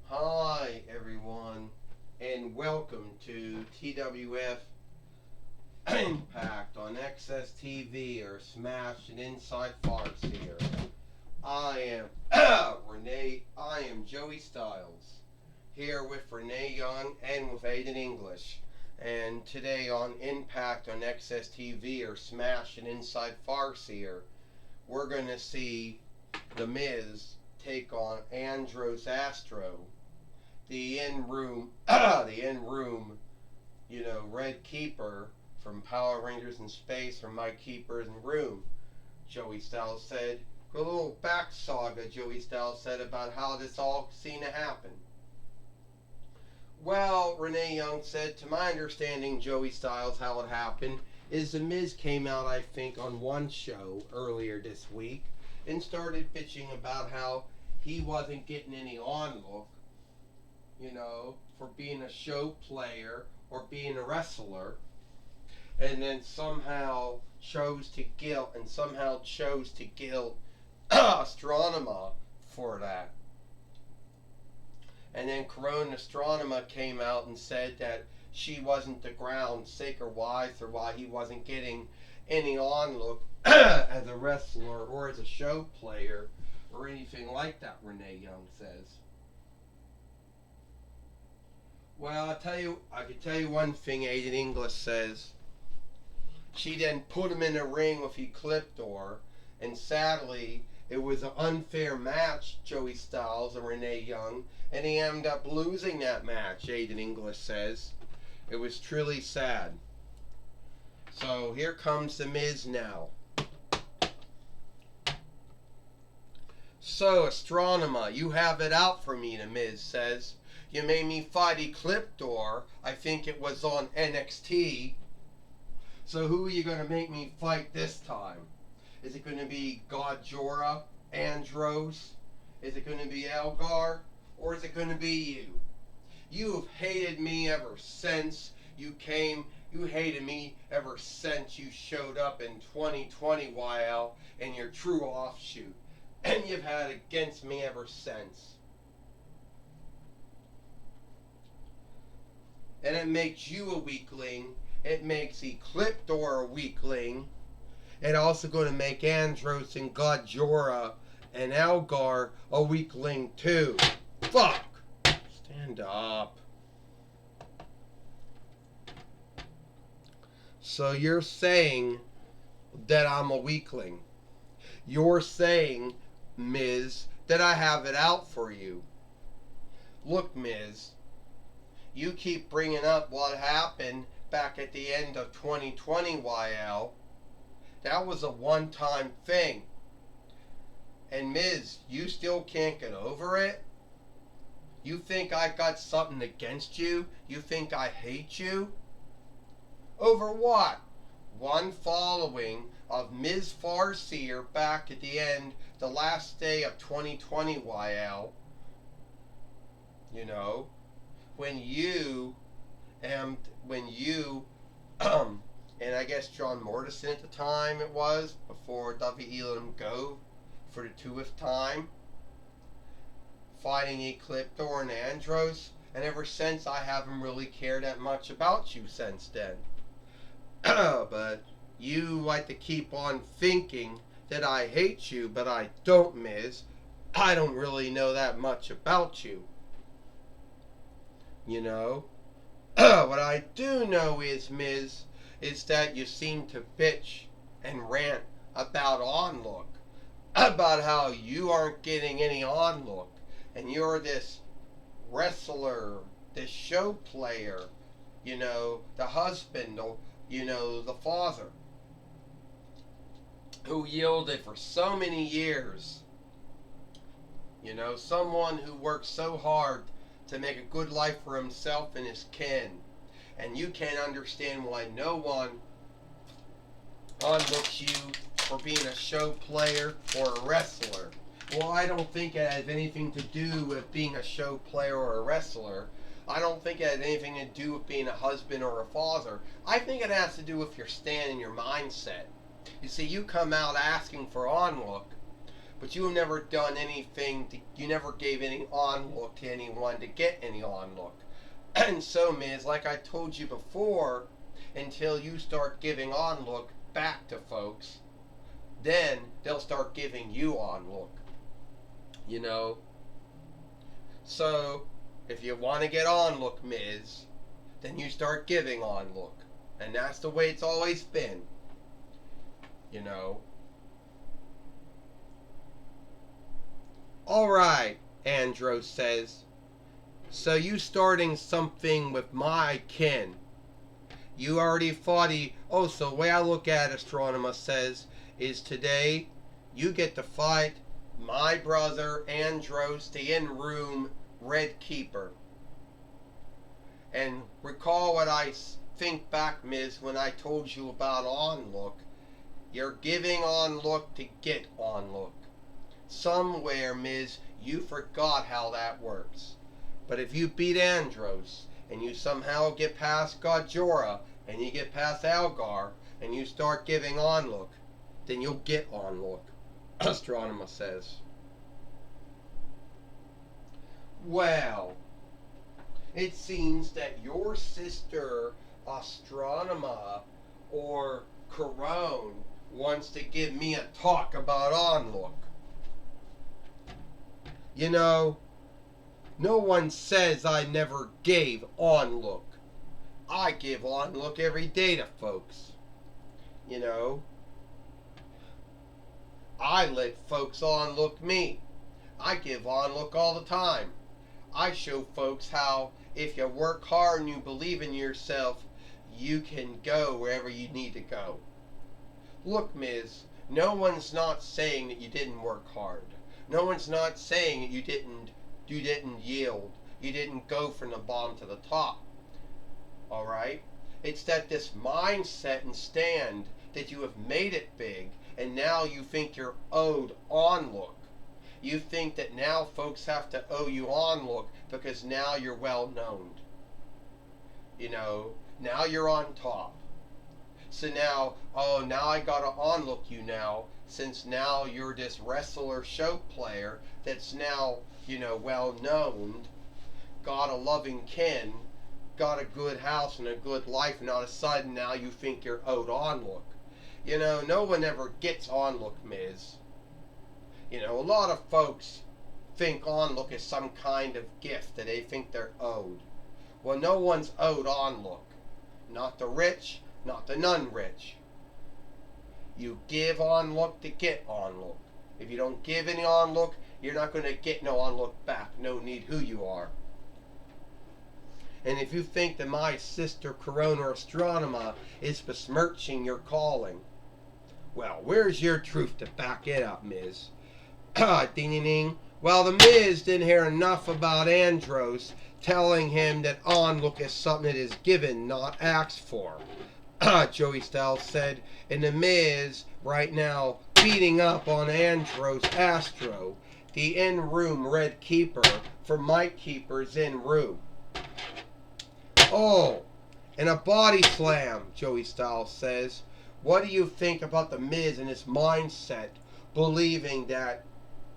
Hi, everyone, and welcome to TWF Impact on Axs Tv, or Smash and Inside Farts here. I am Joey Styles, here with Renee Young and with Aiden English. And today on Impact on Axs Tv, or Smash and Inside Farts here, we're going to see The Miz take on Andros Astro, the in-room, Red Keeper from Power Rangers in Space, from My Keeper in Room. Joey Styles said, a little back saga, Joey Styles said, about how this all seen to happen. Well, Renee Young said, to my understanding, Joey Styles, how it happened is The Miz came out, I think, on one show earlier this week and started bitching about how he wasn't getting any onlook, for being a show player or being a wrestler, and then somehow chose to guilt Astronema for that. And then Corona Astronema came out and said that she wasn't the ground sake or wise or why he wasn't getting any onlook as a wrestler or as a show player or anything like that, Renee Young says. Well, I can tell you one thing, Aiden English says. She then put him in a ring with Ecliptor, and sadly, it was an unfair match, Joey Styles and Renee Young, and he ended up losing that match, Aiden English says. It was truly sad. So here comes The Miz now. So, Astronema, you have it out for me, The Miz says. You made me fight Ecliptor. I think it was on NXT. So who are you going to make me fight this time? Is it going to be Godjora, Andros? Is it going to be Elgar? Or is it going to be you? You have hated me ever since you came. You hated me ever since you showed up in 2020 YL in your true offshoot. And you've had against me ever since. And it makes you a weakling. It makes Ecliptor a weakling. It's also going to make Andros and Godjora and Elgar a weakling too. Fuck! Stand up. So you're saying that I'm a weakling. You're saying, Miz, that I have it out for you. Look, Miz, you keep bringing up what happened back at the end of 2020 YL. That was a one-time thing. And Miz, you still can't get over it? You think I got something against you? You think I hate you? Over what? One following of Ms. Farseer back at the end, the last day of 2020 YL. When you and I guess John Morrison at the time it was, before WWE let him go for the 2th time, fighting Ecliptor and Andros, and ever since I haven't really cared that much about you since then. But you like to keep on thinking that I hate you, but I don't, Miz. I don't really know that much about you. What I do know is, Miz, is that you seem to bitch and rant about onlook. About how you aren't getting any onlook. And you're this wrestler, this show player, the husband, the father, who yielded for so many years. Someone who worked so hard to make a good life for himself and his kin. And you can't understand why no one onlooks you for being a show player or a wrestler. Well, I don't think it has anything to do with being a show player or a wrestler. I don't think it has anything to do with being a husband or a father. I think it has to do with your stand and your mindset. You see, you come out asking for onlook, but you have never done anything, you never gave any on-look to anyone to get any on-look. And so, Ms., like I told you before, until you start giving on-look back to folks, then they'll start giving you on-look. You know? So, if you want to get on-look, Ms., then you start giving on-look. And that's the way it's always been. You know? Alright, Andros says. So you starting something with my kin. You already fought so the way I look at it, Astronomer says, is today you get to fight my brother Andros, the in-room Red Keeper. And recall what I think back, Ms., when I told you about on-look. You're giving on-look to get on-look. Somewhere, Ms., you forgot how that works. But if you beat Andros, and you somehow get past Godjora, and you get past Algar, and you start giving on-look, then you'll get on-look, Astronomer says. Well, it seems that your sister, Astronomer, or Corone, wants to give me a talk about on-look. You know, no one says I never gave on-look. I give on-look every day to folks. You know, I let folks on-look me. I give on-look all the time. I show folks how if you work hard and you believe in yourself, you can go wherever you need to go. Look, Ms., no one's not saying that you didn't work hard. No one's not saying that you didn't yield. You didn't go from the bottom to the top. Alright? It's that this mindset and stand that you have made it big, and now you think you're owed on-look. You think that now folks have to owe you on-look because now you're well known. You know, now you're on top. So now, now I gotta on-look you now, since now you're this wrestler show player that's now, you know, well known, got a loving kin, got a good house and a good life, and all of a sudden now you think you're owed on-look. You know, no one ever gets on-look, Ms. You know, a lot of folks think on-look is some kind of gift that they think they're owed. Well, no one's owed on-look. Not the rich, not the non-rich. You give on-look to get on-look. If you don't give any on-look, you're not going to get no on-look back. No need who you are. And if you think that my sister Corona Astronomer is besmirching your calling, well, where's your truth to back it up, Ms.? Ding-ding-ding. Well, the Miz didn't hear enough about Andros telling him that on-look is something that is given, not asked for. Joey Styles said, and the Miz right now beating up on Andros Astro, the in-room Red Keeper for Mike Keeper's in-room. Oh, and a body slam, Joey Styles says. What do you think about the Miz and his mindset, believing that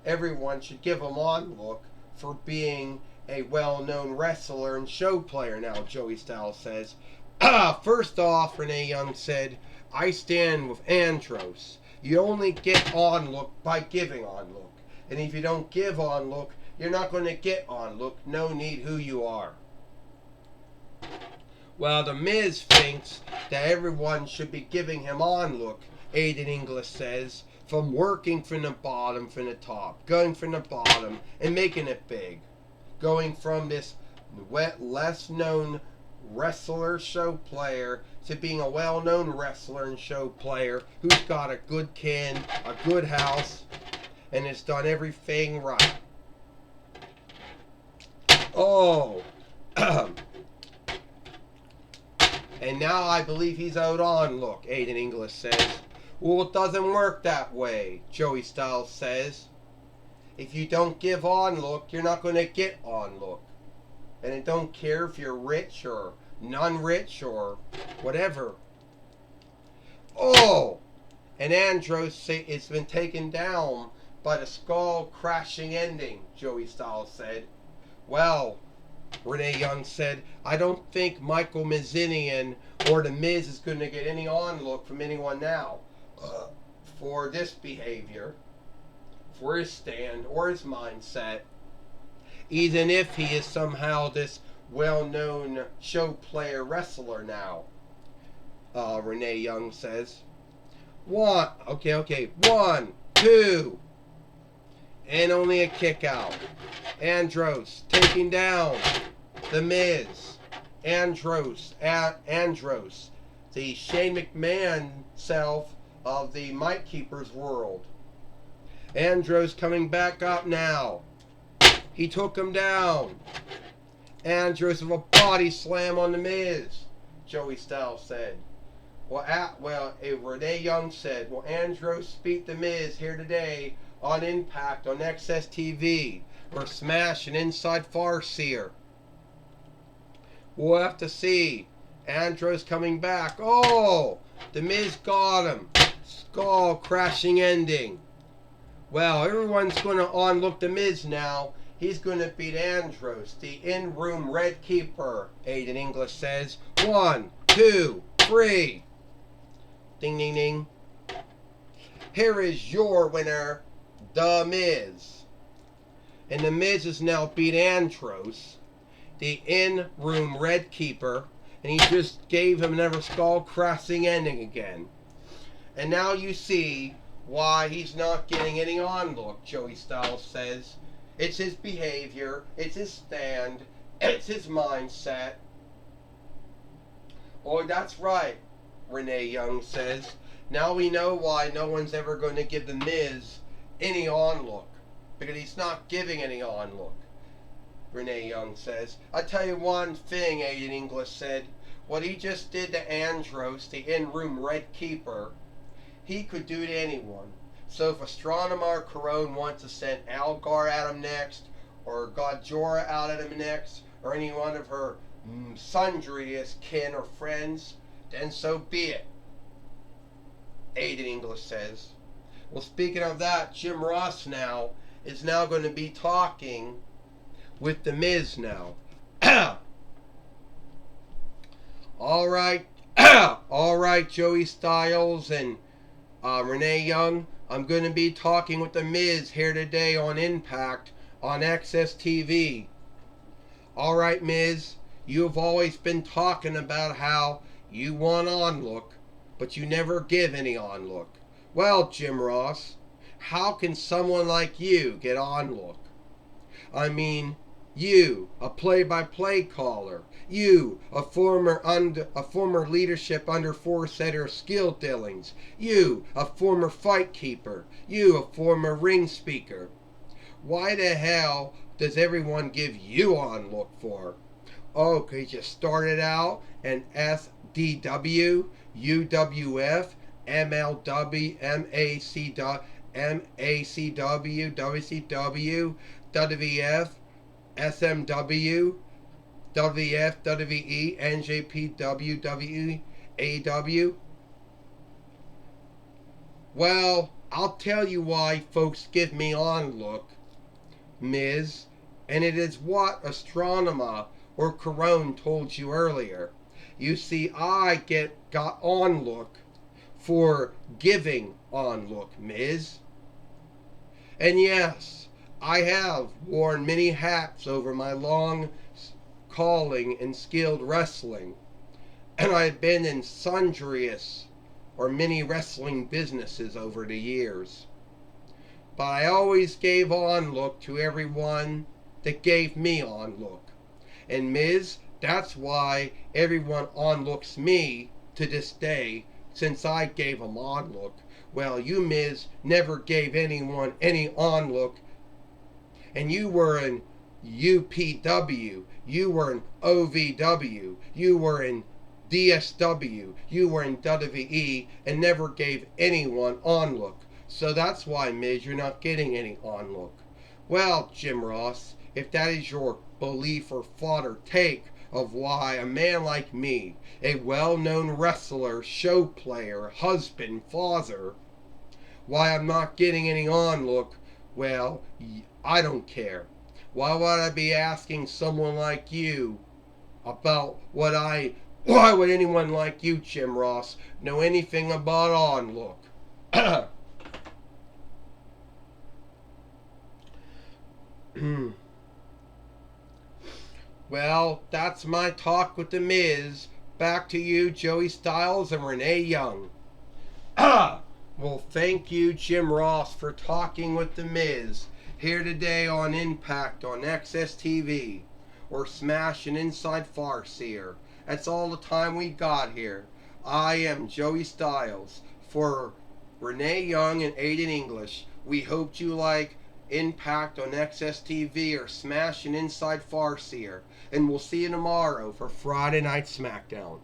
everyone should give him on-look for being a well-known wrestler and show player now, Joey Styles says. First off, Renee Young said, I stand with Andros. You only get on-look by giving on-look. And if you don't give on-look, you're not going to get on-look. No need who you are. Well, the Miz thinks that everyone should be giving him on-look, Aiden English says, from working from the bottom, from the top, going from the bottom and making it big. Going from this less known wrestler show player to being a well-known wrestler and show player who's got a good kin, a good house, and has done everything right. Oh, and now I believe he's owed on-look, Aiden English says. Well, it doesn't work that way, Joey Styles says. If you don't give on-look, you're not going to get on-look. And I don't care if you're rich or non-rich or whatever. Oh! And Andros, it's been taken down by the skull-crashing ending, Joey Styles said. Well, Renee Young said, I don't think Michael Mizzinian or The Miz is going to get any on-look from anyone now for this behavior, for his stand, or his mindset, even if he is somehow this well-known show player wrestler now, Renee Young says. Okay. 1, 2, and only a kick out. Andros taking down The Miz. Andros, the Shane McMahon self of the Mic Keepers world. Andros coming back up now. He took him down. Andros with a body slam on The Miz, Joey Styles said. Renee Young said, will Andros beat The Miz here today on Impact on Axs TV or Smash and Inside Farseer? We'll have to see. Andros coming back. Oh, The Miz got him. Skull crashing ending. Well, everyone's going to on-look The Miz now. He's going to beat Andros, the in-room Red Keeper, Aiden English says. 1, 2, 3. Ding, ding, ding. Here is your winner, The Miz. And The Miz has now beat Andros, the in-room Red Keeper, and he just gave him another skull-crashing ending again. And now you see why he's not getting any on-look, Joey Styles says. It's his behavior, it's his stand, it's his mindset. Oh, that's right, Renee Young says. Now we know why no one's ever going to give The Miz any on-look, because he's not giving any on-look, Renee Young says. I tell you one thing, Aiden English said. What he just did to Andros, the in-room Red Keeper, he could do to anyone. So if Astronomer Carone wants to send Algar at him next, or Godjora out at him next, or any one of her sundriest kin or friends, then so be it, Aiden English says. Well, speaking of that, Jim Ross now is now going to be talking with The Miz now. All right, Joey Styles and Renee Young. I'm going to be talking with The Miz here today on Impact on Axs TV. All right, Miz, you've always been talking about how you want on-look, but you never give any on-look. Well, Jim Ross, how can someone like you get on-look? I mean, you, a play-by-play caller. You, a former leadership under four-setter skill dealings. You, a former fight keeper. You, a former ring speaker. Why the hell does everyone give you on-look for? Oh, because you started out in SDW, UWF, MLW, MACW, WCW, WWF, SMW, WF, WE, NJPW, WAW. Well, I'll tell you why folks give me on-look, Miz, and it is what Astronomer or Carone told you earlier. You see, I got on-look for giving on-look, Miz. And yes, I have worn many hats over my long calling in skilled wrestling, and I've been in sundriest or many wrestling businesses over the years. But I always gave on-look to everyone that gave me on-look. And Miz, that's why everyone on-looks me to this day, since I gave them on-look. Well, you, Miz, never gave anyone any on-look, and you were in UPW, you were in OVW, you were in DSW, you were in WWE, and never gave anyone on-look. So that's why, Miz, you're not getting any on-look. Well, Jim Ross, if that is your belief or thought or take of why a man like me, a well-known wrestler, show player, husband, father, why I'm not getting any on-look Well, I don't care. Why would I be asking someone like you about what I... Why would anyone like you, Jim Ross, know anything about onlook? Well, that's my talk with the Miz. Back to you, Joey Styles and Renee Young. Well, thank you, Jim Ross, for talking with the Miz here today on Impact on Axs Tv, or Smash and Inside Farseer. That's all the time we got here. I am Joey Styles for Renee Young and Aiden English. We hoped you like Impact on Axs Tv or Smash and Inside Farseer. And we'll see you tomorrow for Friday Night SmackDown.